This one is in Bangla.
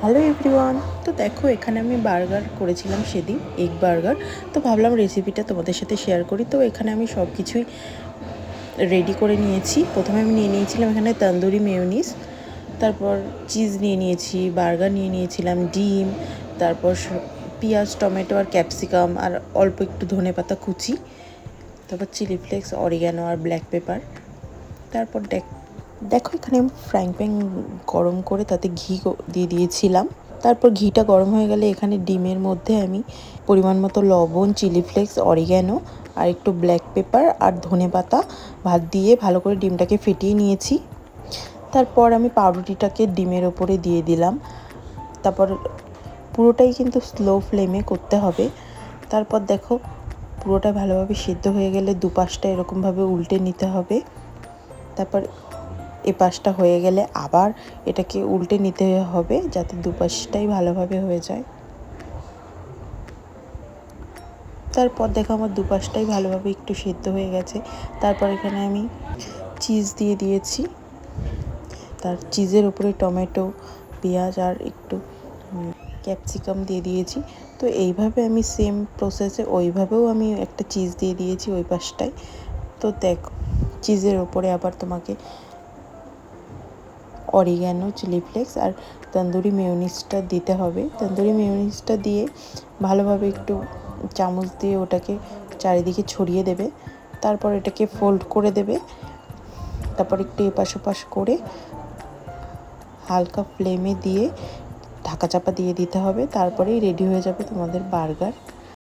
Hello everyone. তো দেখো, এখানে আমি বার্গার করেছিলাম সেদিন, এগ বার্গার। তো ভাবলাম রেসিপিটা তোমাদের সাথে শেয়ার করি। তো এখানে আমি সব কিছুই রেডি করে নিয়েছি। প্রথমে আমি নিয়ে নিয়েছিলাম এখানে তন্দুরি মেয়োনিজ, তারপর চিজ নিয়ে নিয়েছি, বার্গার নিয়ে নিয়েছিলাম, ডিম, তারপর পেঁয়াজ, টমেটো আর ক্যাপসিকাম, আর অল্প একটু ধনেপাতা কুচি, তারপর চিলি ফ্লেক্স, অরিগ্যানো আর ব্ল্যাক পেপার। তারপর দেখো এখানে আমি ফ্রাইং প্যান গরম করে তাতে ঘি দিয়ে দিয়েছিলাম। তারপর ঘিটা গরম হয়ে গেলে এখানে ডিমের মধ্যে আমি পরিমাণ মতো লবণ, চিলি ফ্লেক্স, অরিগ্যানো আর একটু ব্ল্যাক পেপার আর ধনেপাতা ভাত দিয়ে ভালো করে ডিমটাকে ফেটিয়ে নিয়েছি। তারপর আমি পাউরুটিটাকে ডিমের ওপরে দিয়ে দিলাম। তারপর পুরোটাই কিন্তু স্লো ফ্লেমে করতে হবে। তারপর দেখো, পুরোটা ভালোভাবে সিদ্ধ হয়ে গেলে দুপাশটা এরকমভাবে উল্টে নিতে হবে। তারপর পাশটা হয়ে গেলে আবার এটাকে উল্টে নিতে হবে, যাতে দুপাশটাই ভালোভাবে হয়ে যায়। তারপর দেখো আমার দুপাশটাই ভালোভাবে একটু সিদ্ধ হয়ে গেছে। তারপর এখানে আমি চিজ দিয়ে দিয়েছি। তার চিজের উপরে টমেটো, পেঁয়াজ আর একটু ক্যাপসিকাম দিয়ে দিয়েছি। তো এইভাবে আমি সেম প্রসেসে ওইভাবেও আমি একটা চিজ দিয়ে দিয়েছি ওই পাশটায়। তো দেখো, চিজের ওপরে আবার তোমাকে অরিগ্যানো, চিলি ফ্লেক্স আর তন্দুরি মেয়োনিজটা দিতে হবে। তন্দুরি মেয়োনিজটা দিয়ে ভালোভাবে একটু চামচ দিয়ে ওটাকে চারিদিকে ছড়িয়ে দেবে। তারপর এটাকে ফোল্ড করে দেবে। তারপর একটু এপাশ ওপাশ করে হালকা ফ্লেমে দিয়ে ঢাকা চাপা দিয়ে দিতে হবে। তারপরেই রেডি হয়ে যাবে তোমাদের বার্গার।